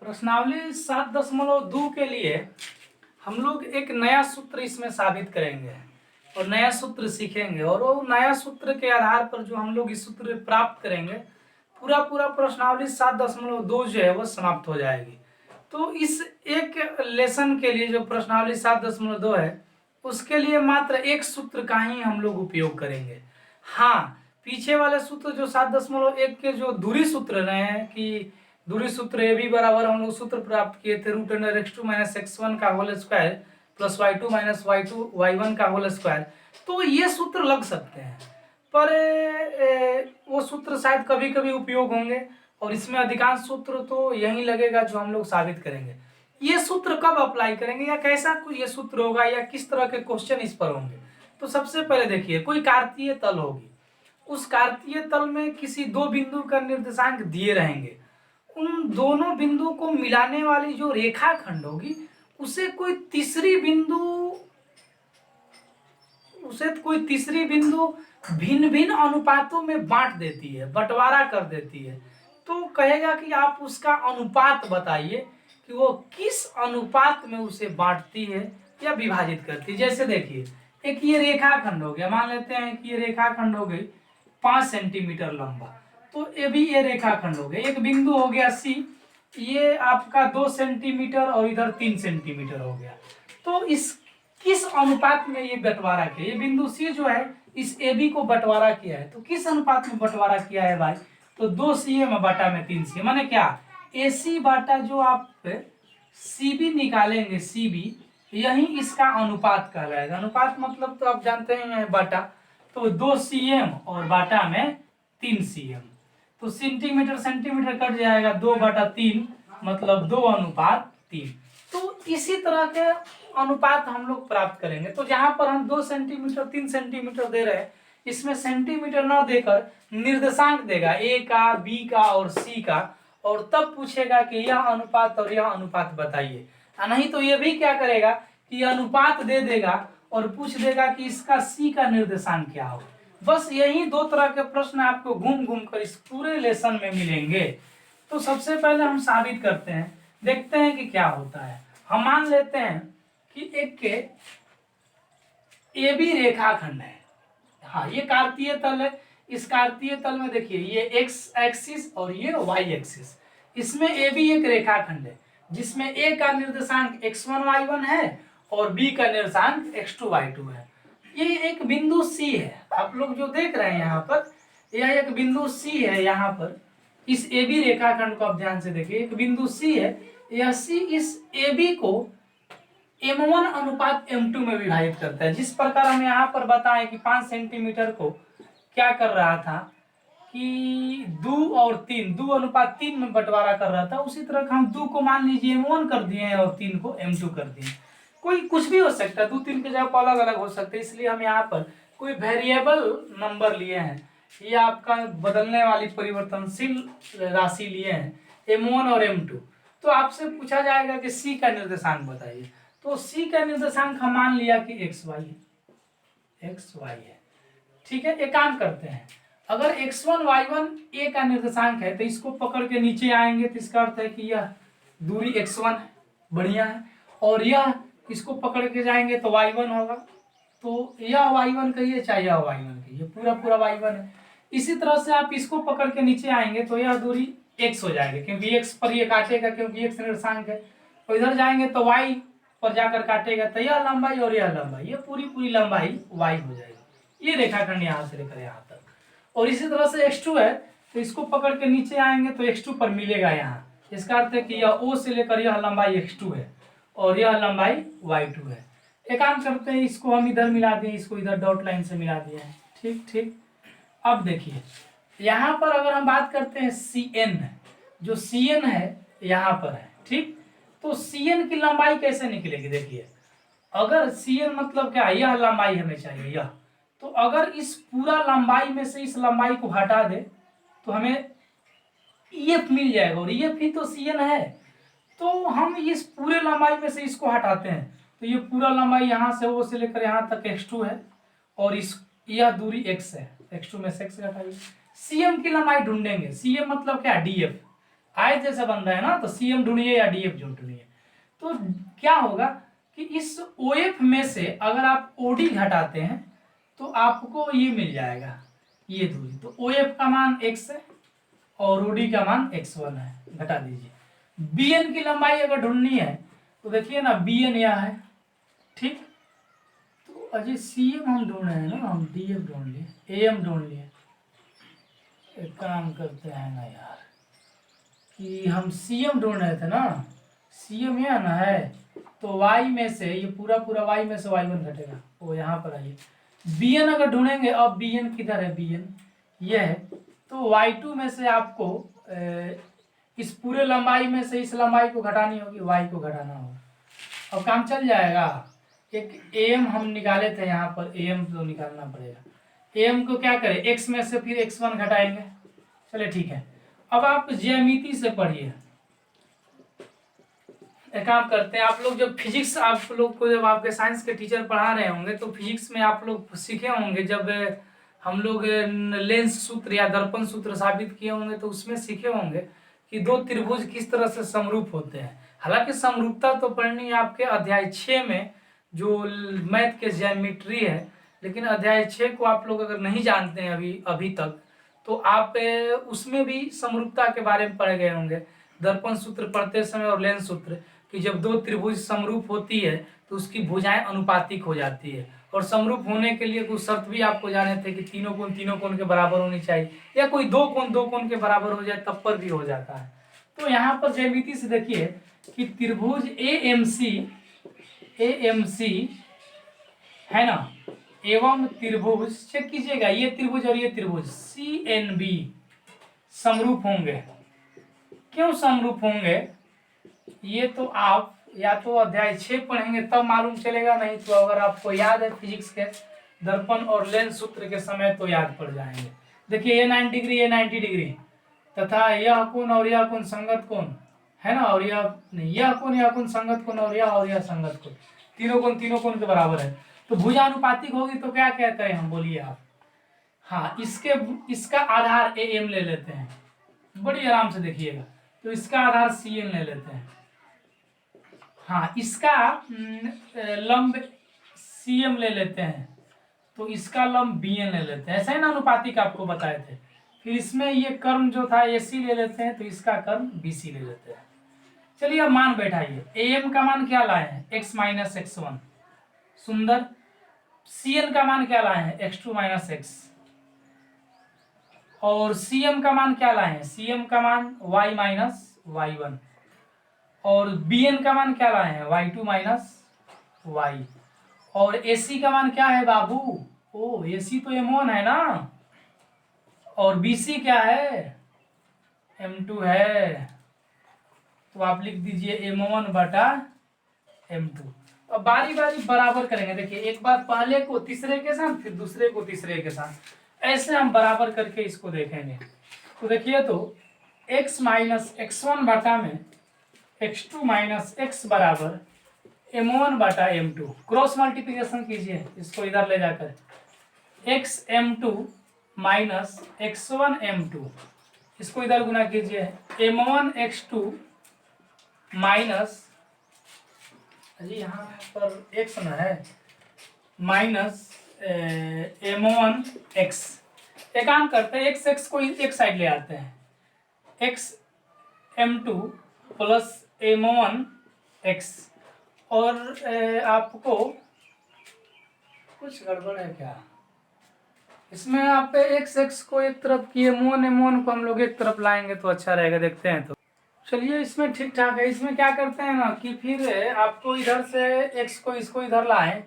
प्रश्नावली 7.2 के लिए हम लोग एक नया सूत्र इसमें साबित करेंगे और नया सूत्र सीखेंगे और वो नया सूत्र के आधार पर जो हम लोग इस सूत्र प्राप्त करेंगे पूरा प्रश्नावली 7.2 जो है वो समाप्त हो जाएगी। तो इस एक लेसन के लिए जो प्रश्नावली 7.2 है उसके लिए मात्र एक सूत्र का ही हम लोग उपयोग करेंगे। हाँ, पीछे वाले सूत्र जो 7.1 के जो दूरी सूत्र रहे हैं कि दूरी सूत्र ए बी बराबर हम लोग सूत्र प्राप्त किए थे √x2 - x1 का whole square plus y2 - y2 y1 का होल स्क्वायर, तो ये सूत्र लग सकते हैं पर वो सूत्र शायद कभी कभी उपयोग होंगे और इसमें अधिकांश सूत्र तो यही लगेगा जो हम लोग साबित करेंगे। ये सूत्र कब अप्लाई करेंगे या कैसा कोई ये सूत्र होगा या किस तरह के क्वेश्चन इस पर होंगे। तो सबसे पहले देखिए, कोई कार्तीय तल होगी, उस कार्तीय तल में किसी दो बिंदु का निर्देशांक दिए रहेंगे, उन दोनों बिंदु को मिलाने वाली जो रेखाखंड होगी उसे कोई तीसरी बिंदु भिन्न भिन्न अनुपातों में बांट देती है, बंटवारा कर देती है। तो कहेगा कि आप उसका अनुपात बताइए कि वो किस अनुपात में उसे बांटती है या विभाजित करती है। जैसे देखिए, एक ये रेखाखंड हो गया, मान लेते हैं कि ये रेखाखंड हो गई 5 सेंटीमीटर लंबा, तो ये भी ये रेखाखंड हो गया। एक बिंदु हो गया सी, ये आपका 2 सेंटीमीटर और इधर 3 सेंटीमीटर हो गया। तो इस किस अनुपात में ये बंटवारा किया, ये बिंदु सी जो है इस ए बी को बंटवारा किया है, तो किस अनुपात में बंटवारा किया है भाई, तो 2 CM बाटा में 3 CM, माने क्या AC बाटा जो आप CB निकालेंगे, CB यही इसका अनुपात कहलाएगा। अनुपात मतलब तो आप जानते हैं बाटा, तो 2 CM और बाटा में 3 CM, तो सेंटीमीटर सेंटीमीटर कट जाएगा, 2/3 मतलब 2:3। तो इसी तरह के अनुपात हम लोग प्राप्त करेंगे। तो जहां पर हम 2 सेंटीमीटर 3 सेंटीमीटर दे रहे हैं, इसमें सेंटीमीटर न देकर निर्देशांक देगा ए का, बी का और सी का, और तब पूछेगा कि यह अनुपात और यह अनुपात बताइए। नहीं तो ये भी क्या करेगा कि अनुपात दे देगा और पूछ देगा कि इसका सी का निर्देशांक क्या हो। बस यही दो तरह के प्रश्न आपको घूम घूम कर इस पूरे लेसन में मिलेंगे। तो सबसे पहले हम साबित करते हैं, देखते हैं कि क्या होता है। हम मान लेते हैं कि एक के ए बी रेखाखंड है। हाँ, ये कार्तीय तल है। इस कार्तीय तल में देखिए ये एक्स एक्सिस और ये वाई एक्सिस, इसमें ए बी एक रेखाखंड है जिसमें ए का निर्देशांक x1 y1 है और बी का निर्देशांक x2 y2 है। ये एक बिंदु सी है, आप लोग जो देख रहे हैं यहाँ पर, यह एक बिंदु सी है। यहाँ पर इस ए बी रेखाखंड को आप ध्यान से देखिए, एक बिंदु सी है। यह सी इस ए बी को m1:m2 में विभाजित करता है। जिस प्रकार हम यहाँ पर बताएं कि 5 सेंटीमीटर को क्या कर रहा था कि 2 और 3 2:3 में बंटवारा कर रहा था, उसी तरह हम 2 को मान लीजिए m1 कर दिए और 3 को m2 कर दिए। कोई कुछ भी हो सकता है, 2 3 के जगह अलग अलग हो सकते हैं, इसलिए हम यहाँ पर कोई वेरिएबल नंबर लिए हैं, ये आपका बदलने वाली परिवर्तनशील राशि लिए हैं m1 और m2। तो आपसे पूछा जाएगा कि सी का निर्देशांक बताइए, तो सी का निर्देशांक हम मान लिया कि xy है। ठीक है, एक काम करते हैं, अगर x1 y1 ए का निर्देशांक है तो इसको पकड़ के नीचे आएंगे, तो इसका अर्थ है कि यह दूरी x1 बढ़िया है, और यह इसको पकड़ के जाएंगे तो y1 होगा, तो यह y1 कहिए चाहे यह y1 कहिए, पूरा y1 है। इसी तरह से आप इसको पकड़ के नीचे आएंगे तो यह दूरी x हो जाएगी, क्योंकि x पर ये काटेगा, क्योंकि x निर्देशांक है। तो इधर जाएंगे तो y पर जाकर काटेगा, तो यह लंबाई और यह लंबाई, ये पूरी लंबाई y हो जाएगी। ये रेखाखंड यहाँ से लेकर यहाँ तक। और इसी तरह से x2 है, तो इसको पकड़ के नीचे आएंगे तो x2 पर मिलेगा यहाँ। इसका अर्थ है कि यह O से लेकर यह लंबाई x2 है और यह लंबाई y2 है। एक काम करते हैं, इसको हम इधर मिला दिए, इसको इधर डॉट लाइन से मिला दिया है। ठीक। अब देखिए यहाँ पर अगर हम बात करते हैं CN, जो CN है यहाँ पर है, ठीक, तो CN की लंबाई कैसे निकलेगी। देखिए, अगर CN मतलब क्या, यह लंबाई हमें चाहिए यह, तो अगर इस पूरा लंबाई में से इस लंबाई को हटा दे तो हमें EF मिल जाएगा, और EF ही तो CN है। तो हम इस पूरे लंबाई में से इसको हटाते हैं, तो ये पूरा लंबाई यहाँ से O से लेकर यहाँ तक x2 है, और इस यह दूरी x है, x2 में से x घटाइए। CM की लंबाई ढूंढेंगे, CM मतलब क्या, DF, आयत जैसा बन रहा है ना, तो CM ढूंढिए या DF ढूंढिए। तो क्या होगा कि इस OF में से अगर आप OD घटाते हैं तो आपको ये मिल जाएगा, ये दूरी। तो OF का मान x है और OD का मान x1 है, घटा दीजिए। BN की लंबाई अगर ढूंढनी है तो देखिए ना, BN यह है, ठीक। तो अजय CM हम ढूंढ रहे हैं ना, हम DF ढूंढ लिए, AM ढूंढ लिए। एक काम करते हैं ना यार, कि हम CM ढूंढ रहे थे ना, CM यह ना है, तो y में से ये पूरा पूरा y में से y1 घटेगा, वो यहाँ पर आइए। BN अगर ढूंढेंगे, अब BN किधर है, BN ये है, तो y2 में से आपको इस पूरे लंबाई में से इस लंबाई को घटानी होगी, y को घटाना होगा, अब काम चल जाएगा। एक AM हम निकाले थे यहाँ पर, AM तो निकालना पड़ेगा। AM को क्या करें, x में से फिर x1 घटाएंगे, चलिए ठीक है। अब आप ज्यामिति से पढ़िए, एक काम करते हैं, आप लोग जब फिजिक्स, आप लोग को जब आपके साइंस के टीचर पढ़ा रहे होंगे तो फिजिक्स में आप लोग सीखे होंगे, जब हम लोग लेंस सूत्र या दर्पण सूत्र साबित किए होंगे तो उसमें सीखे होंगे कि दो त्रिभुज किस तरह से समरूप होते हैं। हालांकि समरूपता तो पढ़नी है आपके अध्याय 6 में, जो मैथ के ज्योमेट्री है, लेकिन अध्याय 6 को आप लोग अगर नहीं जानते हैं अभी तक, तो आप उसमें भी समरूपता के बारे में पढ़े गए होंगे, दर्पण सूत्र पढ़ते समय और लेंस सूत्र, कि जब दो त्रिभुज समरूप होती है तो उसकी भुजाएं अनुपातिक हो जाती है। और समरूप होने के लिए कुछ शर्त भी आपको जाने थे कि तीनों कोण के बराबर होनी चाहिए, या कोई दो कोण के बराबर हो जाए तब पर भी हो जाता है। तो यहाँ पर ज्यामिति से देखिए कि त्रिभुज AMC है ना, एवं त्रिभुज, चेक कीजिएगा, ये त्रिभुज और ये त्रिभुज CNB समरूप होंगे। क्यों समरूप होंगे, ये तो आप या तो अध्याय 6 पढ़ेंगे तब मालूम चलेगा, नहीं तो अगर आपको याद है फिजिक्स के दर्पण और लेंस सूत्र के समय तो याद पड़ जाएंगे। देखिए ये 90 डिग्री, ये 90 डिग्री, तथा यह कोण और यह कोण संगत कोण है ना, और यह नहीं, यह कोण संगत कोण और यह संगत कोण, तीनों कोण के बराबर है। तो भुजानुपातिक होगी तो क्या क्या करें हम, बोलिए आप। हाँ, इसका आधार AM ले लेते हैं, बड़ी आराम से देखिएगा। तो इसका आधार CN ले लेते हैं, हाँ, इसका लंब CM ले लेते हैं, तो इसका लंब BN ले लेते हैं, ऐसा ही ना अनुपातिक आपको बताए थे। फिर इसमें ये कर्म जो था AC ले लेते हैं, तो इसका कर्म BC ले लेते हैं। चलिए अब मान बैठाइए, AM का मान क्या लाए हैं, x माइनस x1, सुंदर। CN का मान क्या लाए हैं, x2 माइनस x, और CM का मान क्या लाए हैं, CM का मान y माइनस y1, और BN का मान क्या लाए हैं, y2 माइनस y, और AC का मान क्या है बाबू, ओ AC तो M1 है ना, और BC क्या है, M2 है, तो आप लिख दीजिए M1 बटा M2। अब बारी बारी बराबर करेंगे, देखिए एक बार पहले को तीसरे के साथ, फिर दूसरे को तीसरे के साथ, ऐसे हम बराबर करके इसको देखेंगे। तो देखिए, तो x माइनस x1 बटा में x2 माइनस x बराबर M1 बटा M2, क्रॉस मल्टीप्लिकेशन कीजिए इसको इधर ले जाकर, x M2 minus x1 M2, इसको इधर गुना कीजिए, M1 x2 माइनस, जी यहाँ पर x ना है, माइनस M1 x। एक काम करते हैं, x को एक साइड ले आते हैं, x M2 plus M1 x, और आपको कुछ गड़बड़ है क्या इसमें, आप x को एक तरफ किए, M1 को हम लोग एक तरफ लाएंगे तो अच्छा रहेगा, देखते हैं। तो चलिए इसमें ठीक ठाक है। इसमें क्या करते हैं ना कि फिर आपको इधर से x को, इसको इधर लाएं,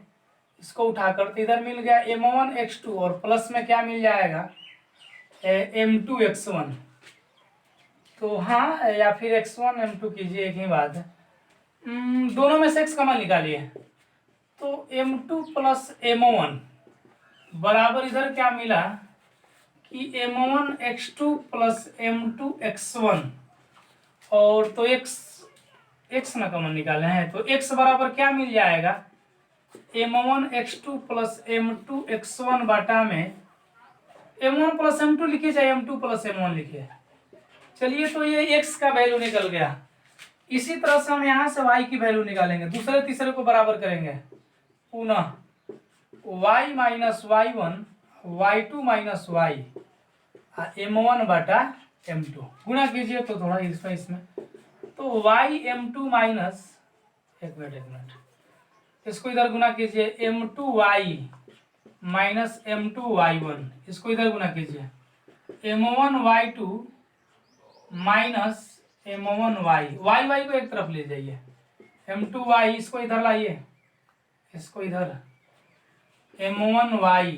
इसको उठाकर, तो इधर मिल गया M1 x2, और प्लस में क्या मिल जाएगा, M2 x1। तो हाँ, या फिर x1 M2 कीजिए, एक ही बात है, दोनों में से x का मान निकालिए। तो M2 प्लस M1 बराबर इधर क्या मिला कि M1 x2 plus M2 x1, और तो x ना कॉमन निकाले हैं, तो x बराबर क्या मिल जाएगा, M1 x2 plus M2 x1 बटा में M1 प्लस M2 लिखिए, चाहे M2 प्लस M1 लिखिए, चलिए, तो ये x का वैल्यू निकल गया। इसी तरह से हम यहाँ से y की वैल्यू निकालेंगे, दूसरे तीसरे को बराबर करेंगे। पुनः y minus y1 y2 minus y m1 बटा m2 गुणा कीजिए तो थोड़ा इसमें तो y m2 माइनस, एक मिनट, इसको इधर गुना कीजिए, m2y माइनस m2y1, इसको इधर गुना कीजिए, m1y2 माइनस m1y, y को एक तरफ ले जाइए, m2y इसको इधर लाइए, इसको इधर, m1y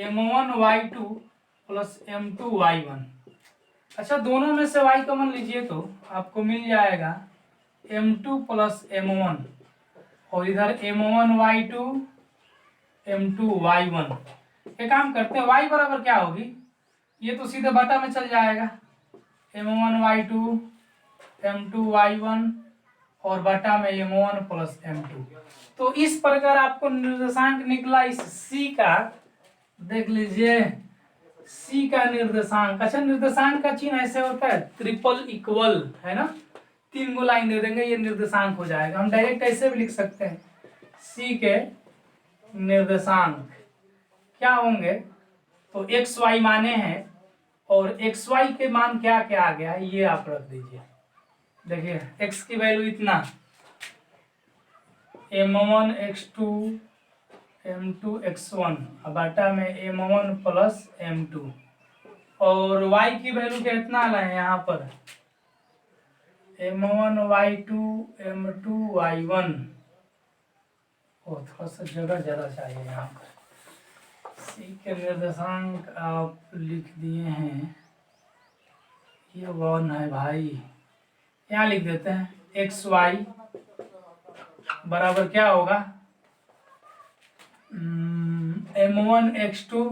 m1y2 प्लस m2y1। अच्छा, दोनों में से y कॉमन लीजिए तो आपको मिल जाएगा m2 प्लस m1, और इधर m1y2 m2y1। एक काम करते हैं, y बराबर क्या होगी, ये तो सीधे बटा में चल जाएगा, m1y2 m2y1 और बटा में m1 प्लस m2। तो इस प्रकार आपको निर्देशांक निकला इस c का, देख लीजिए c का निर्देशांक। अच्छा, निर्देशांक का चिन्ह ऐसे होता है, ट्रिपल इक्वल, है ना, 3 गो लाइन दे देंगे, ये निर्देशांक हो जाएगा। हम डायरेक्ट ऐसे भी लिख सकते हैं, c के निर्देशांक क्या होंगे, तो एक्स वाई माने हैं, और एक्स वाई के मान क्या क्या आ गया है ये आप रख दीजिए। देखिए x की वैल्यू इतना, m1 x2 m2 x1 बटा में m1 प्लस m2, और y की वैल्यू कितना लाए यहाँ पर, m1 y2 m2 y1, और थोड़ा सा जगह ज़्यादा चाहिए यहाँ पर। सी के निर्देशांक आप लिख दिए हैं, ये 1 है भाई, यहाँ लिख देते हैं, एक्स वाई बराबर क्या होगा, m1 x2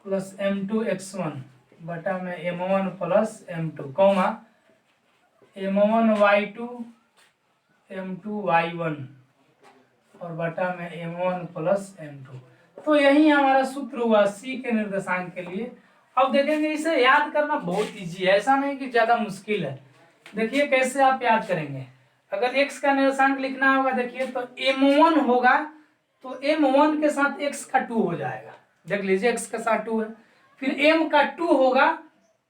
plus m2 x1 बटा में m1 plus m2 comma m1 y2 m2 y1 और बटा में m1 प्लस m2। तो यही हमारा सूत्र हुआ सी के निर्देशांक के लिए। अब देखेंगे, इसे याद करना बहुत इजी है, ऐसा नहीं कि ज्यादा मुश्किल है। देखिए कैसे आप याद करेंगे, अगर x का निर्देशांक लिखना होगा, देखिए तो m1 होगा तो m1 के साथ x का 2 हो जाएगा, देख लीजिए x के साथ 2 है, फिर m का 2 होगा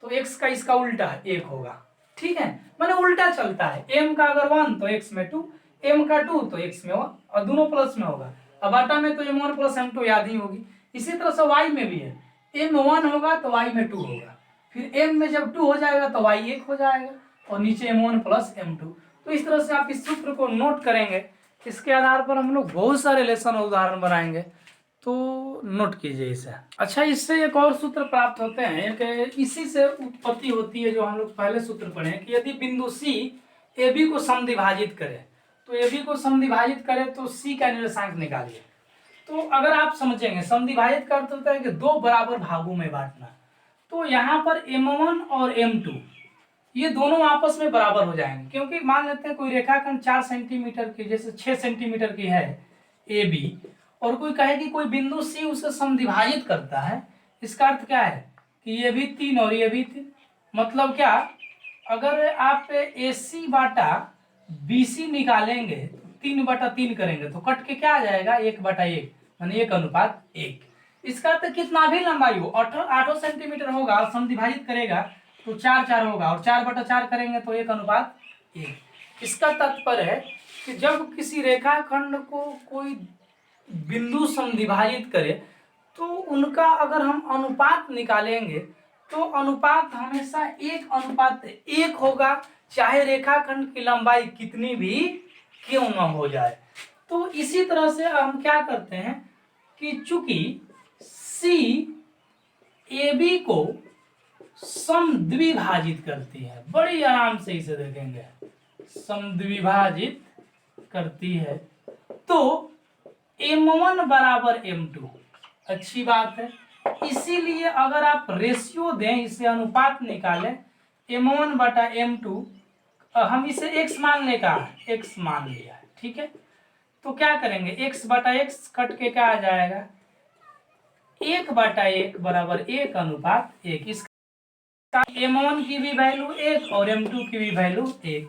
तो x का इसका उल्टा 1 होगा, ठीक है, माने उल्टा चलता है, m का अगर 1 तो x में 2, m का 2 तो x में 1, और दोनों प्लस में होगा। अब आटा में तो m1 प्लस m2 याद ही होगी। इसी तरह से y में भी है, m1 होगा तो y में 2 होगा, फिर m में जब 2 हो जाएगा तो y 1 हो जाएगा, और नीचे m1 प्लस m2। तो इस तरह से आप इस सूत्र को नोट करेंगे, इसके आधार पर हम लोग बहुत सारे लेसन उदाहरण बनाएंगे, तो नोट कीजिए इसे। अच्छा, इससे एक और सूत्र प्राप्त होते हैं कि इसी से उत्पत्ति होती है, जो हम लोग पहले सूत्र पढ़े कि यदि बिंदु C AB को समद्विभाजित करे, तो AB को समद्विभाजित करे तो C का निर्देशांक निकालिए। तो अगर आप समझेंगे, समद्विभाजित का अर्थ होता है कि 2 बराबर भागों में बांटना, तो यहाँ पर m1 और m2 ये दोनों आपस में बराबर हो जाएंगे, क्योंकि मान लेते हैं कोई रेखाखंड 4 सेंटीमीटर की, जैसे 6 सेंटीमीटर की है AB, और कोई कहे कि कोई बिंदु C उसे समद्विभाजित करता है, इसका अर्थ क्या है कि ये भी 3 और ये भी 3, मतलब क्या, अगर आप AC बाटा BC निकालेंगे, 3/3 करेंगे तो कट के क्या आ जाएगा, 1/1, माने 1:1। इसका अर्थ कितना भी लंबाई हो, 8 सेंटीमीटर होगा, समद्विभाजित करेगा तो 4 होगा, और 4/4 करेंगे तो 1:1। इसका तात्पर्य है कि जब किसी रेखाखंड को कोई बिंदु समद्विभाजित करे तो उनका अगर हम अनुपात निकालेंगे तो अनुपात हमेशा 1:1 होगा, चाहे रेखाखंड की लंबाई कितनी भी क्यों न हो जाए। तो इसी तरह से हम क्या करते हैं कि चूंकि C AB को समद्विभाजित करती है, बड़ी आराम से इसे देखेंगे, समद्विभाजित करती है, तो m1 बराबर m2, अच्छी बात है। इसीलिए अगर आप रेशियो दें, इसे अनुपात निकालें, m1/m2, हम इसे x मानने का, x मान लिया है, ठीक है, तो क्या करेंगे, x/x कट के क्या आ जाएगा, 1/1 बराबर 1:1। m1 की भी वैल्यू 1 और m2 की भी वैल्यू 1।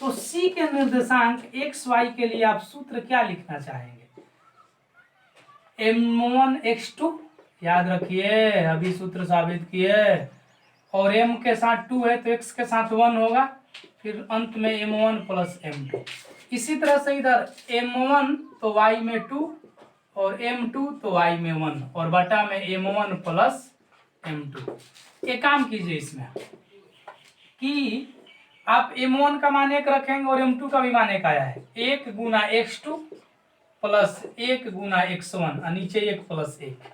तो c के निर्देशांक x y के लिए आप सूत्र क्या लिखना चाहेंगे? m1 x2, याद रखिए अभी सूत्र साबित किए, और m के साथ 2 है तो x के साथ 1 होगा, फिर अंत में m1 प्लस m2। इसी तरह से इधर m1 तो y में 2 और m2 तो y में 1 और बटा में m1 प्लस m2। एक काम कीजिए इसमें कि आप m1 का मान 1 रखेंगे और m2 का भी मान 1 आया है, 1 गुना x2 प्लस 1 गुना x1 और नीचे 1 प्लस 1,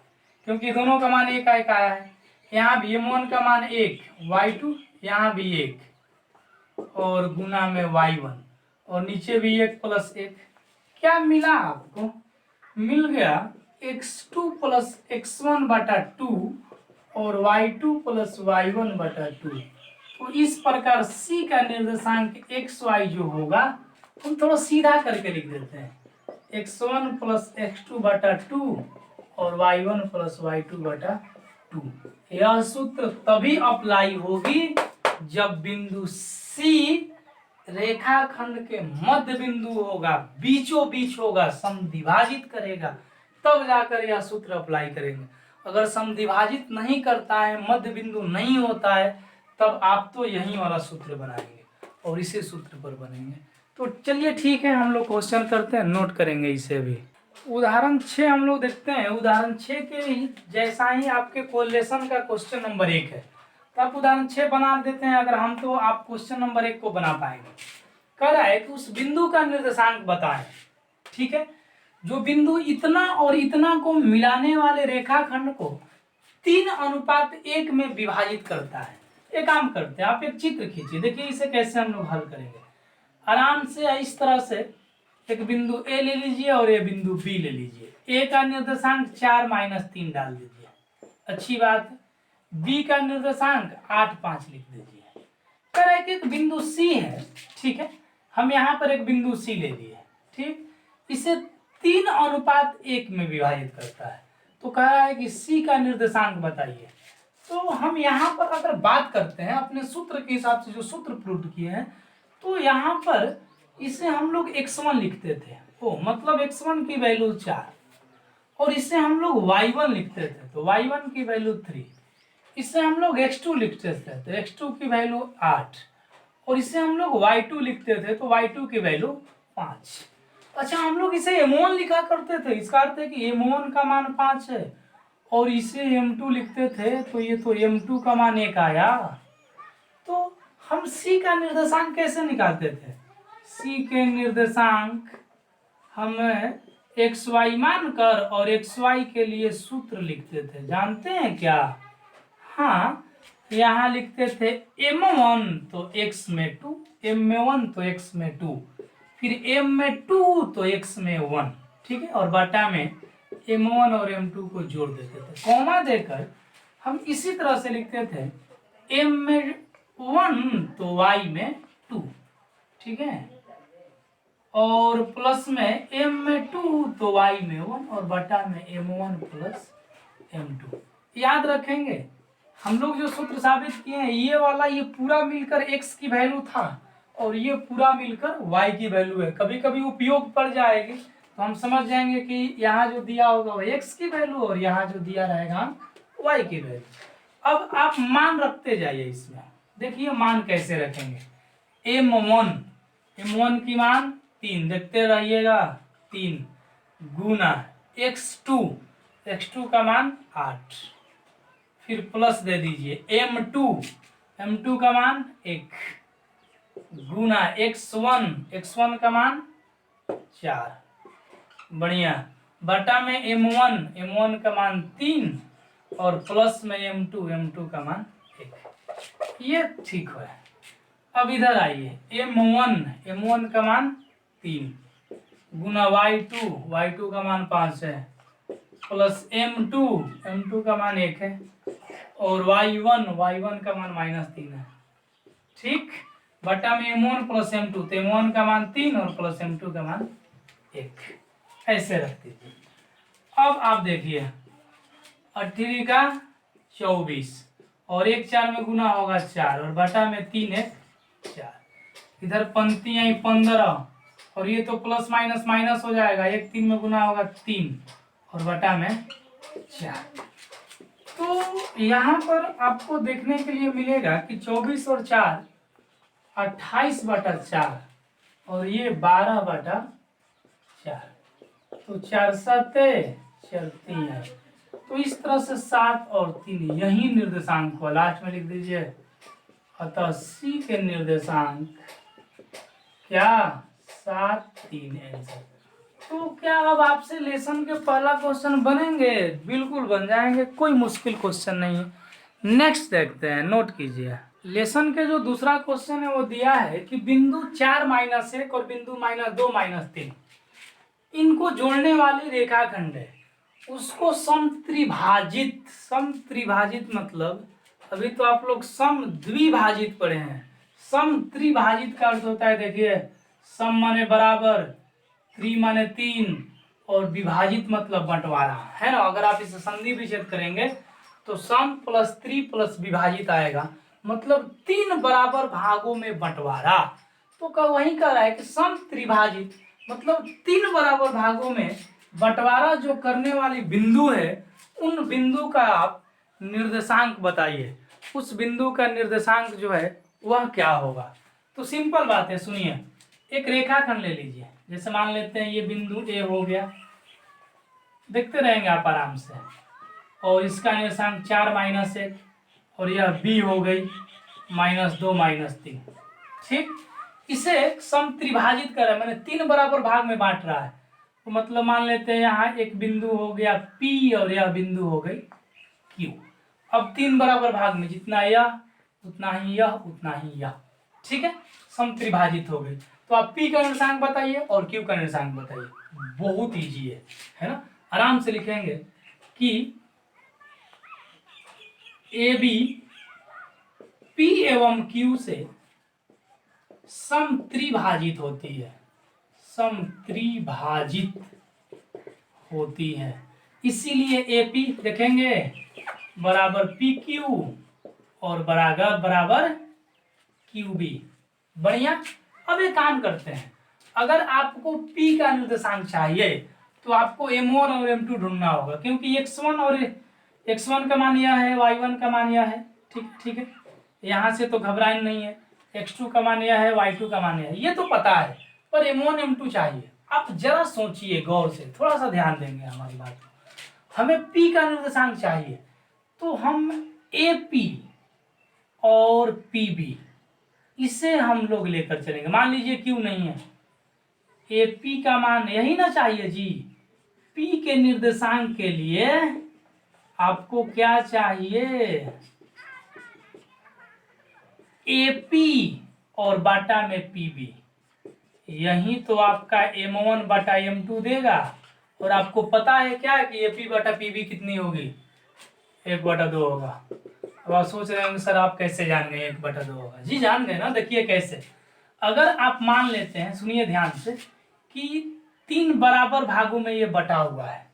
क्योंकि दोनों का मान 1 आया है। यहाँ भी m1 का मान 1, y2 यहाँ भी 1 और गुना में y1 और नीचे भी 1 प्लस 1। क्या मिला आपको? मिल गया x2 प्लस x1 बटा 2 और y2 प्लस y1 बटा 2। तो इस प्रकार c का निर्देशांक xy जो होगा हम थोड़ा सीधा करके लिख देते हैं, x1 प्लस x2 बटा 2 और y1 प्लस y2 बटा 2। यह सूत्र तभी अप्लाई होगी जब बिंदु c रेखाखंड के मध्य बिंदु होगा, बीचों बीच होगा, समद्विभाजित करेगा, तब जाकर यह सूत्र अप्लाई करेंगे। अगर समद्विभाजित नहीं करता है, मध्य बिंदु नहीं होता है, तब आप तो यही वाला सूत्र बनाएंगे और इसी सूत्र पर बनेंगे। तो चलिए ठीक है, हम लोग क्वेश्चन करते हैं, नोट करेंगे इसे भी। उदाहरण 6 हम लोग देखते हैं। उदाहरण 6 के ही जैसा ही आपके कोरिलेशन का क्वेश्चन नंबर 1 है, तो आप उदाहरण 6 बना देते हैं अगर हम, तो आप क्वेश्चन नंबर 1 को बना पाएंगे। कह रहा है कि उस बिंदु का निर्देशांक बताएं, ठीक है, जो बिंदु इतना और इतना को मिलाने वाले रेखाखंड को 3:1 में विभाजित करता है। एक काम करते हैं, आप एक चित्र खींचिए, देखिए इसे कैसे हम लोग हल करेंगे। आराम से इस तरह से एक बिंदु ए ले लीजिए और ये बिंदु बी ले लीजिए। ए का निर्देशांक 4 - 3 डाल दीजिए, अच्छी बात। बी का निर्देशांक 8 5 लिख दीजिए। कह रहा है कि एक बिंदु सी है, ठीक है, हम यहाँ पर एक बिंदु सी ले लिए, ठीक, इसे 3:1 में विभाजित करता है। तो कह रहा है कि सी का निर्देशांक बताइए। तो हम यहाँ पर अगर बात करते हैं अपने सूत्र के हिसाब से, जो सूत्र प्रूव किए हैं, तो यहाँ पर इसे हम लोग x1 लिखते थे, ओ मतलब x1 की वैल्यू 4, और इसे हम लोग y1 लिखते थे तो y1 की वैल्यू 3, इसे हम लोग x2 लिखते थे तो x2 की वैल्यू 8, और इसे हम लोग y2 लिखते थे तो y2 की वैल्यू 5। अच्छा, हम लोग इसे m1 लिखा करते थे, इसका अर्थ है कि m1 का मान 5 है, और इसे m2 लिखते थे तो ये तो m2 का मान 1 आया। तो हम c का निर्देशांक कैसे निकालते थे? c के निर्देशांक हम xy मानकर और xy के लिए सूत्र लिखते थे, जानते हैं क्या? हाँ, यहाँ लिखते थे m1 तो x में 2, m में 1 तो x में 2, फिर m में 2 तो x में 1, ठीक है, और बटा में m1 और m2 को जोड़ देते थे, कॉमा देकर हम इसी तरह से लिखते थे m में 1 तो y में 2, ठीक है, और प्लस में m में 2 तो y में 1 और बटा में m1 प्लस m2। याद रखेंगे हम लोग जो सूत्र साबित किए हैं, ये वाला ये पूरा मिलकर x की वैल्यू था और ये पूरा मिलकर y की वैल्यू है। कभी कभी उपयोग पड़ जाएगी तो हम समझ जाएंगे कि यहाँ जो दिया होगा वह x की वैल्यू और यहाँ जो दिया रहेगा y की वैल्यू। अब आप मान रखते जाइए इसमें, देखिए मान कैसे रखेंगे। m1 की मान 3, देखते रहिएगा, 3 गुना x2 का मान 8, फिर प्लस दे दीजिए m2 का मान 1 गुना x1 का मान 4, बढ़िया, बटा में m1 का मान 3 और प्लस में m2 का मान 1। ये ठीक है। अब इधर आइए, m1 का मान 3 गुना y2 का मान 5 है, प्लस m2 का मान 1 है, और y1 का मान -3 है, ठीक, बटा में m1 प्लस m2, तो m1 का मान 3 और प्लस m2 का मान 1, ऐसे रख दीजिए। अब आप देखिए 18 का 24 और 1 4 में गुना होगा 4 और बटा में 3 है 4। इधर पंक्ति आई 15 और ये तो प्लस माइनस माइनस हो जाएगा, 1 3 में गुना होगा 3 और बटा में 4। तो यहाँ पर आपको देखने के लिए मिलेगा कि 24 और 4 28/4 और ये 12/4, तो 4 7 चलती है। तो इस तरह से 7 और 3 यही निर्देशांक को लास्ट में लिख दीजिए। अतः सी के निर्देशांक क्या 7 3 आंसर। तो क्या अब आपसे लेसन के पहला क्वेश्चन बनेंगे? बिल्कुल बन जाएंगे, कोई मुश्किल क्वेश्चन नहीं है। नेक्स्ट देखते हैं, नोट कीजिए। लेसन के जो दूसरा क्वेश्चन है वो दिया है कि बिंदु 4 - 1 और बिंदु -2 -3 इनको जोड़ने वाली रेखाखंड है, उसको समत्रिभाजित। समत्रिभाजित मतलब अभी तो आप लोग समद्विभाजित पढ़े हैं। समत्रिभाजित का अर्थ होता है, देखिए सम माने बराबर, त्रि माने 3 और विभाजित मतलब बंटवारा, है ना। अगर आप इसे संधि विच्छेद करेंगे तो सम प्लस त्रि प्लस विभाजित आएगा, मतलब 3 बराबर भागों में बंटवारा। तो वही कह रहा है कि सम त्रिभाजित मतलब 3 बराबर भागों में बंटवारा जो करने वाली बिंदु है, उन बिंदु का आप निर्देशांक बताइए। उस बिंदु का निर्देशांक जो है वह क्या होगा। तो सिंपल बात है, सुनिए। एक रेखाखंड ले लीजिए, जैसे मान लेते हैं ये बिंदु ए हो गया, देखते रहेंगे आप आराम से, और इसका निर्देशांक 4 - 1 और यह बी हो गई -2 -3, ठीक। इसे समत्रिभाजित कर रहा है, मैंने 3 बराबर भाग में बांट रहा है। तो मतलब मान लेते हैं यहाँ एक बिंदु हो गया पी और यह बिंदु हो गई क्यू। अब 3 बराबर भाग में जितना यह उतना ही यह उतना ही यह, ठीक है, समत्रिभाजित हो गई। तो आप पी का निर्देशांक बताइए और क्यू का निर्देशांक बताइए, बहुत इजी है ना। आराम से लिखेंगे कि ए बी पी एवं क्यू से समत्रिभाजित होती है, समत्रिभाजित होती है। इसीलिए एपी देखेंगे बराबर पी क्यू और बराबर क्यू बी। बढ़िया। अब एक काम करते हैं, अगर आपको P का निर्देशांक चाहिए तो आपको M1 और M2 ढूंढना होगा, क्योंकि x1 और x1 का मान यह है, y1 का मान यह है, ठीक है। यहाँ से तो घबराए नहीं है, x2 का मान यह है, y2 का मान यह है, ये तो पता है, पर M1 M2 चाहिए। आप जरा सोचिए गौर से, थोड़ा सा ध्यान देंगे हमारी बात को। हमें P का निर्देशांक चाहिए, तो हम AP और PB इसे हम लोग लेकर चलेंगे। मान लीजिए क्यू नहीं है, एपी का मान यही ना चाहिए जी। पी के निर्देशांक के लिए आपको क्या चाहिए, एपी और बाटा में पीबी। यही तो आपका M1 बटा M2 देगा। और आपको पता है क्या कि एपी बटा पीबी कितनी होगी, 1/2 होगा। अब आप सोच रहे होंगे सर आप कैसे जान गए 1/2 होगा। जी जान गए ना, देखिए कैसे। अगर आप मान लेते हैं, सुनिए ध्यान से, कि 3 बराबर भागों में ये बटा हुआ है,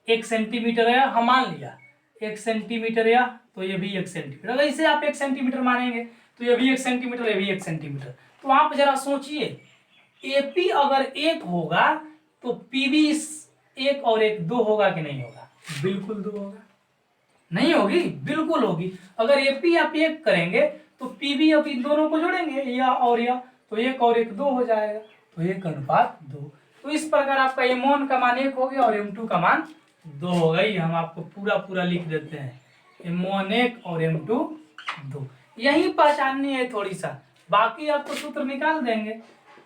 1 सेंटीमीटर है, हम मान लिया 1 सेंटीमीटर या, तो ये भी 1 सेंटीमीटर। अगर इसे आप 1 सेंटीमीटर मानेंगे तो ये भी 1 सेंटीमीटर, ये भी 1 सेंटीमीटर। तो आप जरा सोचिए, एपी अगर 1 होगा तो पीबी 1 और 1 2 होगा कि नहीं होगा? बिल्कुल 2 होगा। नहीं होगी? बिल्कुल होगी। अगर एपी आप 1 करेंगे तो पीबी अब इन दोनों को जोड़ेंगे, या और या, तो 1 और 1 2 हो जाएगा, तो 1:2। तो इस प्रकार आपका M1 का मान 1 हो गया और M2 का मान 2 हो गई। हम आपको पूरा लिख देते हैं, M1 1 और M2 2। यही पहचाननी है थोड़ी सा, बाकी आपको सूत्र निकाल देंगे।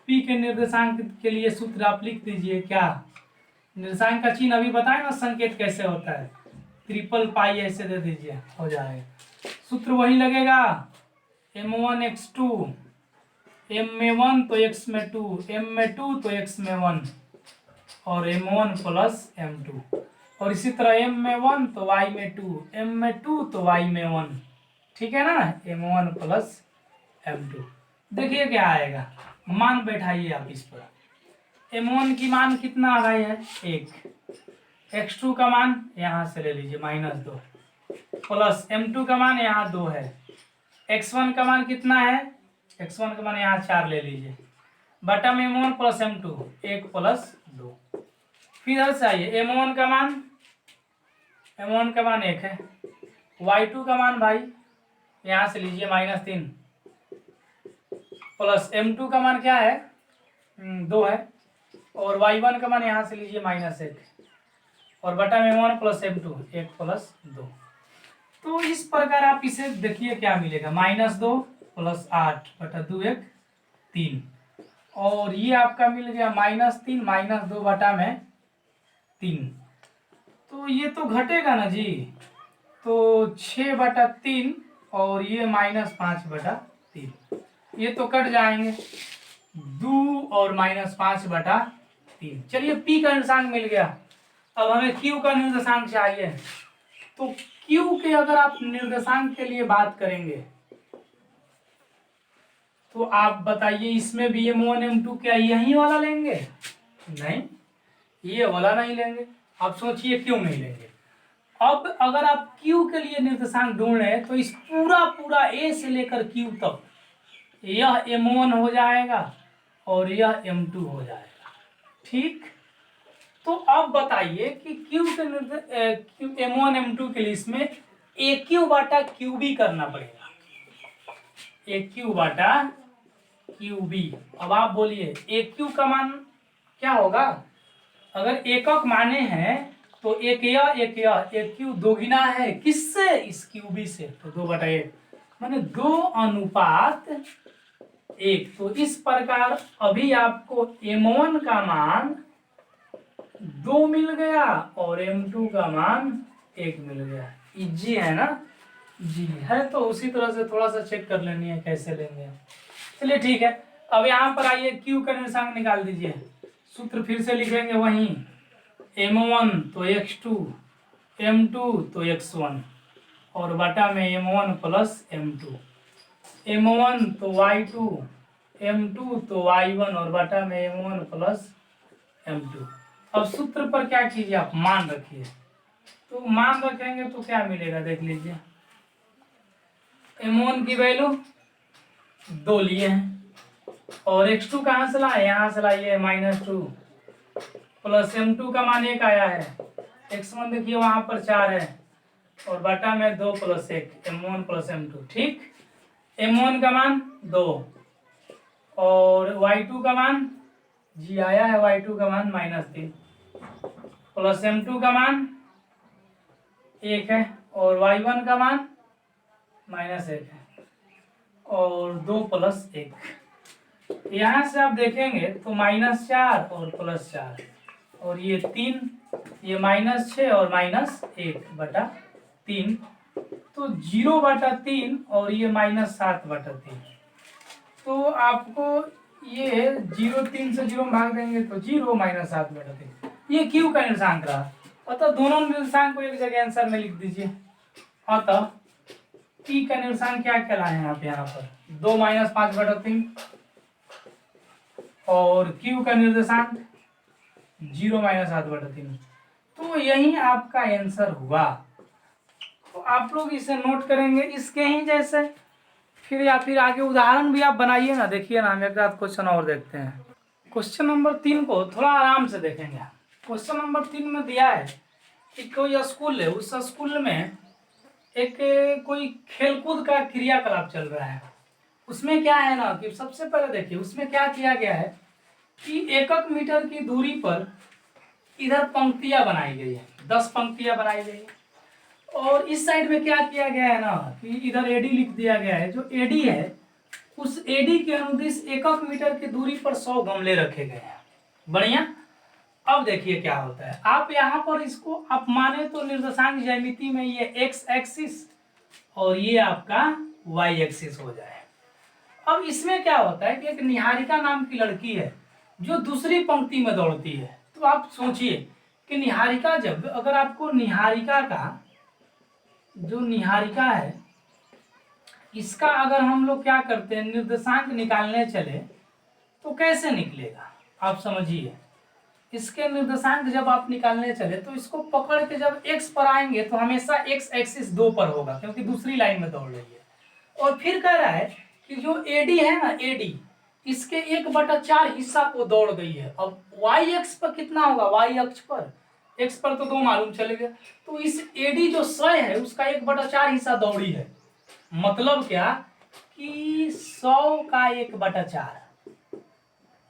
पी के निर्देशांक के लिए सूत्र आप लिख दीजिए, क्या निर्देशांक का चिन्ह अभी बताए ना, संकेत कैसे होता है, ट्रिपल पाई ऐसे दे दीजिए, हो जाएगा। सूत्र वही लगेगा, M1 x2, M में 1 तो x में 2, M में 2 तो x में 1 और M1 प्लस M2। और इसी तरह M में 1 तो y में 2, M में 2 तो y में 1, ठीक है ना, M1 प्लस M2। देखिए क्या आएगा, मान बैठाइए आप इस पर। M1 की मान कितना आ गई है 1, x2 का मान यहाँ से ले लीजिए -2, प्लस m2 का मान यहाँ 2 है, x1 का मान कितना है, x1 का मान यहाँ 4 ले लीजिए, बटा में m1 प्लस m2 1 प्लस 2। फिर इधर से आइए m1 का मान 1 है, y2 का मान भाई यहाँ से लीजिए -3 प्लस m2 का मान क्या है 2 है, और y1 का मान यहाँ से लीजिए -1 और बटा में m1 प्लस m2 1 प्लस 2। तो इस प्रकार आप इसे देखिए क्या मिलेगा, -2 प्लस 8 बटा 2 1 3, और ये आपका मिल गया -3 -2 बटा में 3। तो ये तो घटेगा ना जी, तो 6 बटा 3 और ये -5 बटा 3, ये तो कट जाएंगे, 2 और -5 बटा 3। चलिए P का निर्देशांक मिल गया। अब हमें Q का निर्देशांक चाहिए। तो Q के अगर आप निर्देशांक के लिए बात करेंगे तो आप बताइए, इसमें भी m1 m2 क्या यही वाला लेंगे? नहीं, ये वाला नहीं लेंगे। आप सोचिए क्यों नहीं लेंगे। अब अगर आप Q के लिए निर्देशांक ढूंढ रहे हैं तो इस पूरा A से लेकर Q तक यह m1 हो जाएगा और यह m2 हो जाएगा, ठीक। तो अब बताइए कि Q के m1 m2 के लिए इसमें AQ बाटा QB करना पड़ेगा, AQ बाटा QB। अब आप बोलिए AQ का मान क्या होगा? अगर एकक माने हैं तो एक यह AQ दोगुना है किससे? इस QB से, तो 2/1 माने 2 अनुपात 1। तो इस प्रकार अभी आपको m1 का मान 2 मिल गया और m2 का मान 1 मिल गया। इजी है ना? जी है। तो उसी तरह से थोड़ा सा चेक कर लेनी है कैसे लेंगे। चलिए ठीक है। अब यहाँ पर आइए Q का निर्देशांक निकाल दीजिए। सूत्र फिर से लिखेंगे वहीं, m1 तो x2, m2 तो x1 और बटा में m1 प्लस m2, m1 तो y2, m2 तो y1 और बटा में m1 प्लस m2। अब सूत्र पर क्या कीजिए, आप मान रखिए। तो मान रखेंगे तो क्या मिलेगा देख लीजिए। m1 की वैल्यू 2 लिए हैं और x2 कहाँ से लाए? यहाँ से लाइए -2 प्लस m2 का मान 1 आया है, x1 देखिए वहां पर 4 है और बटा में 2 प्लस 1 m1 प्लस m2, ठीक। m1 का मान 2 और y2 का मान जी आया है, y2 का मान -3 प्लस m2 का मान 1 है और y1 का मान -1 है और 2 प्लस 1। यहाँ से आप देखेंगे तो -4 और +4 और ये 3, ये -6 और -1 बटा 3, तो 0/3 और ये -7/3। तो आपको ये 0 3 से 0 भाग देंगे तो 0 -7/3। ये Q का निर्देशांक रहा। अतः दोनों निर्देशांक को एक जगह आंसर में लिख दीजिए। अतः P का निर्देशांक क्या कहलाए हैं आप यहाँ पर 2 -5/3 और Q का निर्देशांक 0 -7/3। तो यही आपका आंसर हुआ। तो आप लोग इसे नोट करेंगे इसके ही जैसे, फिर या फिर आगे उदाहरण भी आप बनाइए ना। देखिए ना, हम एक आध क्वेश्चन और देखते हैं। क्वेश्चन नंबर 3 को थोड़ा आराम से देखेंगे। क्वेश्चन नंबर 3 में दिया है कि कोई स्कूल है, उस स्कूल में एक कोई खेलकूद का क्रियाकलाप चल रहा है। उसमें क्या है ना कि सबसे पहले देखिए उसमें क्या किया गया है कि 1 मीटर की दूरी पर इधर पंक्तियां बनाई गई है, 10 पंक्तियां बनाई गई है। और इस साइड में क्या किया गया है ना कि इधर एडी लिख दिया गया है। जो एडी है उस एडी के अनुदिश 1 मीटर की दूरी पर 100 गमले रखे गए हैं। बढ़िया। अब देखिए क्या होता है, आप यहाँ पर इसको आप माने तो निर्देशांक ज्यामिति में ये x एक्सिस और ये आपका y एक्सिस हो जाए। अब इसमें क्या होता है कि एक निहारिका नाम की लड़की है जो दूसरी पंक्ति में दौड़ती है। तो आप सोचिए कि निहारिका, जब अगर आपको निहारिका का जो निहारिका है इसका अगर हम लोग क्या करते हैं निर्देशांक निकालने चले तो कैसे निकलेगा आप समझिए। इसके निर्देशांक जब आप निकालने चले तो इसको पकड़ के जब x पर आएंगे तो हमेशा x एक्सिस 2 पर होगा, क्योंकि दूसरी लाइन में दौड़ रही है। और फिर कह रहा है कि जो AD है ना, AD इसके 1/4 हिस्सा को दौड़ गई है। अब y अक्ष पर कितना होगा, y अक्ष पर, x पर तो 2 मालूम चले गया, तो इस AD जो 100 है उसका 1/4 हिस्सा दौड़ी है। मतलब क्या कि 100 का 1/4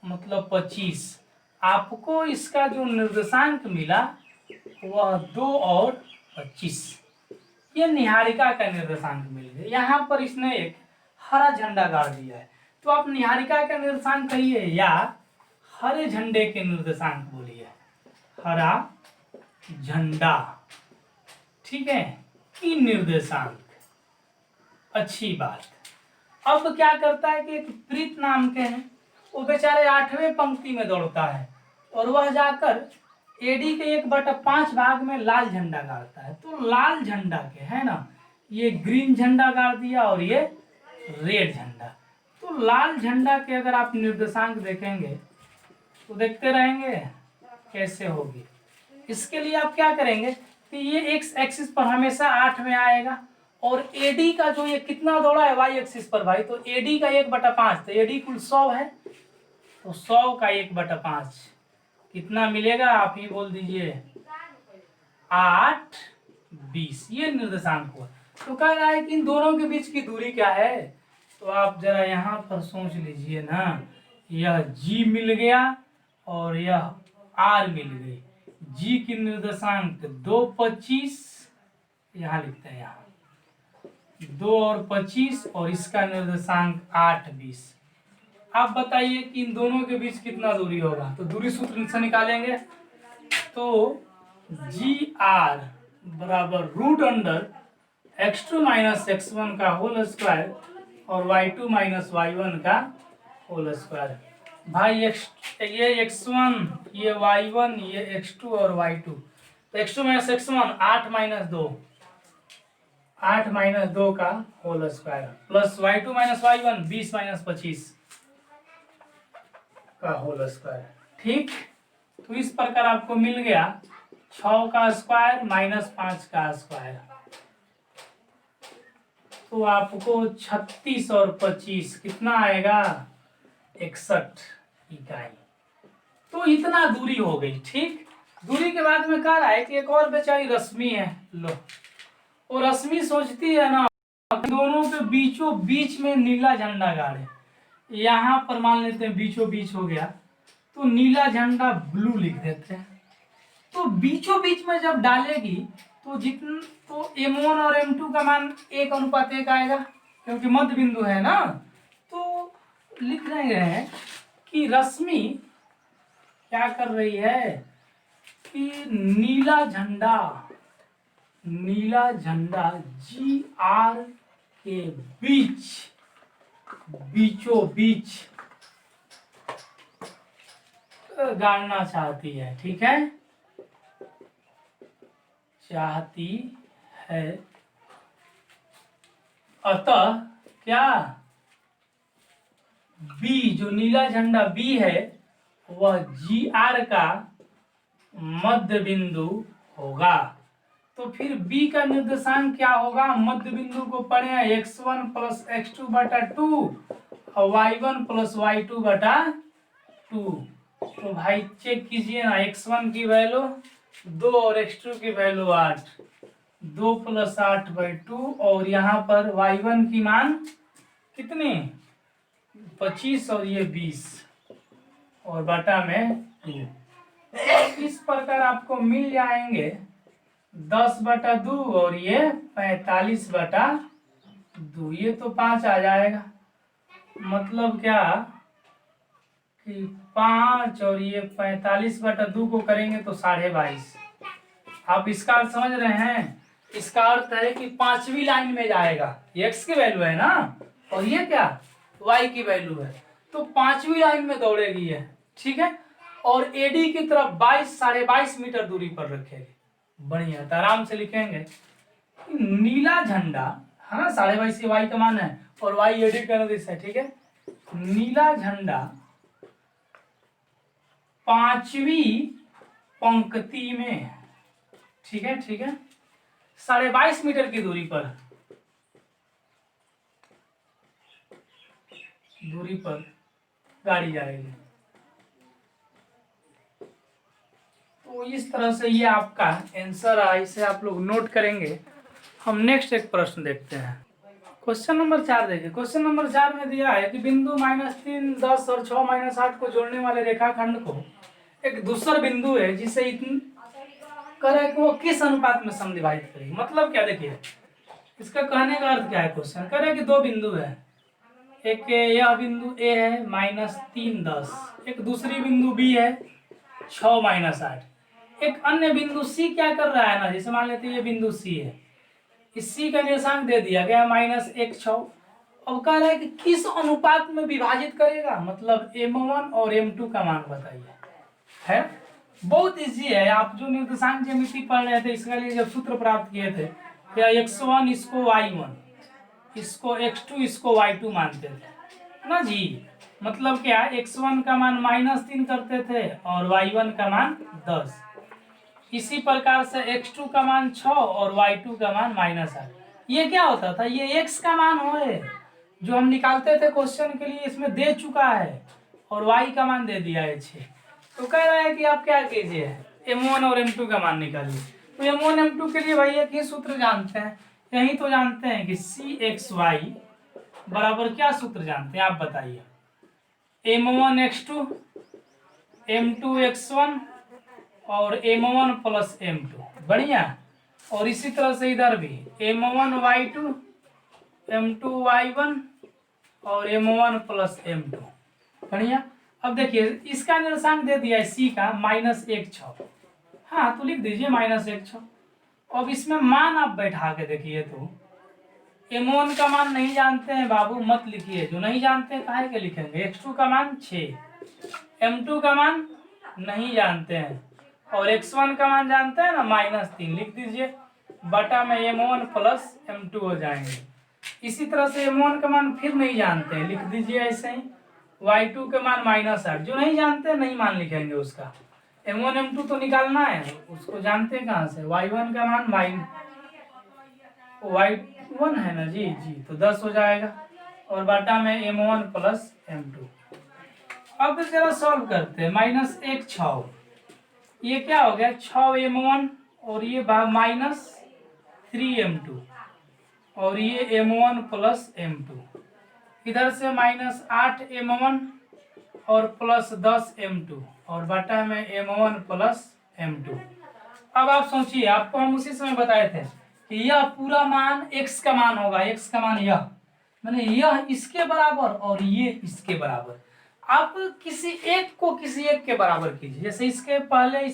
मतलब 25। आपको इसका जो निर्देशांक मिला वह 2 और 25, ये निहारिका का निर्देशांक मिल गया। यहाँ पर इसने एक हरा झंडा गाड़ दिया है, तो आप निहारिका का निर्देशांक कहिए या हरे झंडे के निर्देशांक बोलिए, हरा झंडा, ठीक है, की निर्देशांक। अच्छी बात। अब क्या करता है कि एक प्रीत नाम के हैं, वो बेचारे 8वें पंक्ति में दौड़ता है और वह जाकर एडी के 1/5 भाग में लाल झंडा गाड़ता है। तो लाल झंडा के है ना, ये ग्रीन झंडा गाड़ दिया और ये रेड झंडा। तो लाल झंडा के अगर आप निर्देशांक देखेंगे तो देखते रहेंगे कैसे होगी। इसके लिए आप क्या करेंगे कि ये एक्स एक्सिस पर हमेशा 8 में आएगा, और एडी का जो ये कितना दौड़ा है वाई एक्सिस पर भाई, तो एडी का 1/5, तो एडी कुल 100 है, तो 100 का 1/5 कितना मिलेगा, आप ही बोल दीजिए, 8, 20। ये निर्देशांक हुआ। तो कह रहा है कि इन दोनों के बीच की दूरी क्या है, तो आप जरा यहाँ पर सोच लीजिए ना, यह G मिल गया और यह R मिल गई। G की निर्देशांक 2, 25, यहाँ लिखते हैं, यहाँ 2 और 25, और इसका निर्देशांक 8, 20। आप बताइए कि इन दोनों के बीच कितना दूरी होगा, तो दूरी सूत्र से निकालेंगे तो GR बराबर √x2 - x1 का होल स्क्वायर और y2 - y1 का होल स्क्वायर। भाई ये x1, ये y1, ये x2 और y2, तो x2 - x1 8 - 2, 8 - 2 का whole square plus y2 - y1 20 - 25 का होल स्क्वायर। ठीक, तो इस प्रकार आपको मिल गया 6 का स्क्वायर - 5 का स्क्वायर, तो आपको 36 और 25 कितना आएगा, 61 इकाई। तो इतना दूरी हो गई। ठीक, दूरी के बाद में कह रहा है कि एक और बेचारी रश्मि है, लो, और रश्मि सोचती है ना दोनों के बीचों बीच में नीला झंडा गाड़े। यहाँ पर मान लेते हैं बीचों बीच हो गया, तो नीला झंडा ब्लू लिख देते हैं। तो बीचों बीच में जब डालेगी तो तो M1 और M2 का मान 1:1 आएगा, क्योंकि मध्य बिंदु है ना। तो लिख रहे हैं कि रश्मि क्या कर रही है कि नीला झंडा GR के बीचों बीच गाड़ना चाहती है। ठीक है, चाहती है, अतः क्या B, जो नीला झंडा B है, वह GR का मध्य बिंदु होगा। तो फिर B का निर्देशांक क्या होगा, मध्य बिंदु को पढ़े हैं x1 + x2/2 और y1 + y2/2। तो भाई चेक कीजिए ना, x1 की वैल्यू 2 और x2 की वैल्यू 8, 2 + 8/2, और यहाँ पर y1 की मान कितनी, 25 और ये 20 और बटा में 2। इस प्रकार आपको मिल जाएंगे 10/2 और ये 45/2, ये तो 5 आ जाएगा। मतलब क्या कि 5 और ये 45/2 को करेंगे तो 22.5। आप इसका अर्थ समझ रहे हैं, इसका अर्थ है कि 5वीं लाइन में जाएगा, ये x की वैल्यू है ना, और ये क्या y की वैल्यू है, तो 5वीं लाइन में दौड़ेगी ये। ठीक है, और एडी की तरफ 22.5 मीटर दूरी पर रखेगी। बढ़िया, तो आराम से लिखेंगे नीला झंडा है ना, 22.5 वाई का मान है और वाई एडी का निर्देश है। ठीक है, नीला झंडा 5वीं पंक्ति में, ठीक है, ठीक है, 22.5 मीटर की दूरी पर गाड़ी जाएगी। तो इस तरह से ये आपका आंसर है, इसे आप लोग नोट करेंगे। हम नेक्स्ट एक प्रश्न देखते हैं। क्वेश्चन नंबर 4 देखिए। क्वेश्चन नंबर 4 में दिया है कि बिंदु -3, 10 और 6, -8 को जोड़ने वाले रेखाखंड को एक दूसरा बिंदु है जिसे करे कि वो किस अनुपात में समद्विभाजित करेगी। मतलब क्या, देखिए इसका कहने का अर्थ क्या है। क्वेश्चन करे कि दो बिंदु है, एक यह बिंदु ए है -3, 10, एक दूसरी बिंदु बी है 6, -8। एक अन्य बिंदु सी क्या कर रहा है ना, जैसे मान लेते हैं ये बिंदु सी है, इस सी का निर्देशांक दे दिया गया -1, 6। अब कह रहा है कि किस अनुपात में विभाजित करेगा, मतलब m1 और m2 का मान बताइए। है बहुत इजी है। आप जो निर्देशांक ज्यामिति पढ़ रहे थे इसके लिए जब सूत्र प्राप्त किए थे, या x1 इसको y1, इसको x2 इसको y2 मानते थे ना जी। मतलब क्या, x1 का मान -3 करते थे और y1 का मान 10। इसी प्रकार से x2 का मान 6 और y2 का मान -8। ये क्या होता था, ये x का मान हो जो हम निकालते थे क्वेश्चन के लिए, इसमें दे चुका है, और y का मान दे दिया है 6। तो कह रहा है कि आप क्या कीजिए, m1 और m2 का मान निकालिए। तो m1 m2 के लिए भाई एक ही सूत्र जानते हैं, यही तो जानते हैं कि cxy बराबर क्या सूत्र जानते हैं आप बताइए, m1 x2 m2 x1 और m1 प्लस m2। बढ़िया। और इसी तरह से इधर भी m1 y2 m2 y1 और m1 प्लस m2। बढ़िया। अब देखिए इसका निर्देशांक दे दिया है सी का -1, 6। हाँ तो लिख दीजिए -1, 6। अब इसमें मान आप बैठा के देखिए, तो m1 का मान नहीं जानते हैं बाबू, मत लिखिए। जो नहीं जानते हैं काहे के लिखेंगे। x2 का मान 6, m2 का मान नहीं जानते हैं, और x1 का मान जानते हैं ना -3, लिख दीजिए बटा में m1 प्लस m2 हो जाएंगे। इसी तरह से m1 का मान फिर नहीं जानते हैं, लिख दीजिए ऐसे ही y2 के मान -8। जो नहीं जानते नहीं मान लिखेंगे उसका, m1 m2 तो निकालना है, उसको जानते हैं कहाँ से। y1 का मान y1 है ना जी, तो 10 हो जाएगा, और बटा में m1 प्लस m2। अब जरा सॉल्व करते हैं। -1, 6, ये क्या हो गया 6 m1 और ये -3 m2 और ये m1 प्लस m2। इधर से -8 m1 और प्लस 10 m2 और बटा में m1 प्लस m2। अब आप सोचिए, आपको हम उसी समय बताए थे कि यह पूरा मान x का मान होगा, x का मान यह, मैंने यह इसके बराबर और ये इसके बराबर। आप किसी एक को किसी एक के बराबर कीजिए, जैसे इसके पहले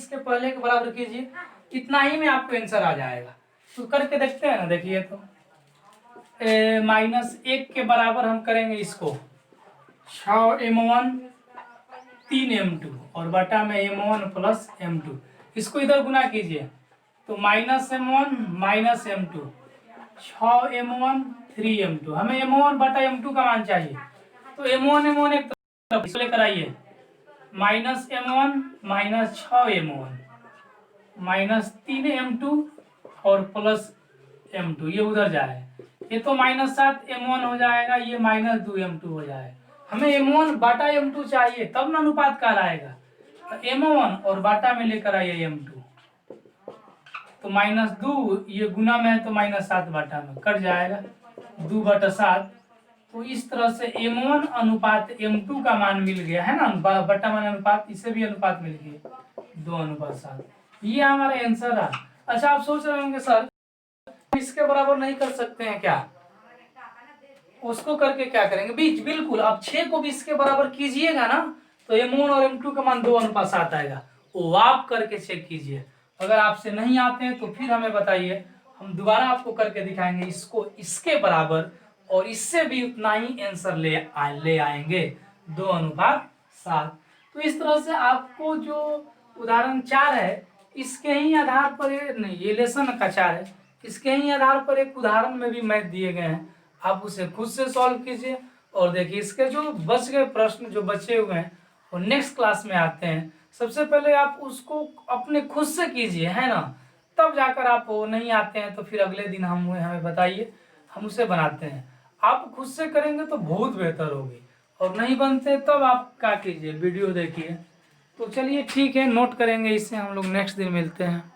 के बराबर कीजिए, इतना ही में आपको आंसर आ जाएगा। तो करके देखते हैं ना, देखिए तो -1 के बराबर हम करेंगे इसको 6 m1 3 m2 और बटा में m1 प्लस m2। इसको इधर गुना कीजिए तो -m1 -m2 6 m1 3 m2। हमें m1 बटा m2 का मान चाहिए, तो m1 एक तरफ लेकर आइए, -m1 -6 m1 -3 m2 और प्लस m2, ये उधर जाए, ये तो -7 m1 हो जाएगा, ये -2 m2 हो जाएगा। हमें m1 बटा m2 चाहिए, तब ना अनुपात कहलाएगा। तो m1 और बाटा में लेकर आइए m2, तो -2 ये गुना में है तो -7 बाटा में कट जाएगा, 2/7। तो इस तरह से m1 अनुपात m2 का मान मिल गया है ना, बटा मान अनुपात, इसे भी अनुपात मिल गया 2:7। ये हमारा आंसर है। अच्छा आप सोच रहे होंगे सर इसके बराबर नहीं कर सकते हैं क्या, उसको करके क्या करेंगे बीच, बिल्कुल आप 6 को भी इसके बराबर कीजिएगा ना, तो m1 और m2 का मान 2:7 आएगा। वो आप करके चेक कीजिए। अगर आपसे नहीं आते हैं तो फिर हमें बताइए, हम दोबारा आपको करके दिखाएंगे इसको इसके बराबर, और इससे भी उतना ही आंसर ले आएंगे 2:7। तो इस तरह से आपको जो उदाहरण 4 है इसके ही आधार पर, नहीं ये लेसन का 4 है, इसके ही आधार पर एक उदाहरण में भी मैथ दिए गए हैं, आप उसे खुद से सॉल्व कीजिए। और देखिए इसके जो बच गए प्रश्न जो बचे हुए हैं वो नेक्स्ट क्लास में आते हैं, सबसे पहले आप उसको अपने खुद से कीजिए, है ना, तब जाकर आप वो नहीं आते हैं तो फिर अगले दिन हमें बताइए, हम उसे बनाते हैं। आप खुद से करेंगे तो बहुत बेहतर होगी, और नहीं बनते तब आप क्या कीजिए, वीडियो देखिए। तो चलिए ठीक है, नोट करेंगे इसे, हम लोग नेक्स्ट दिन मिलते हैं।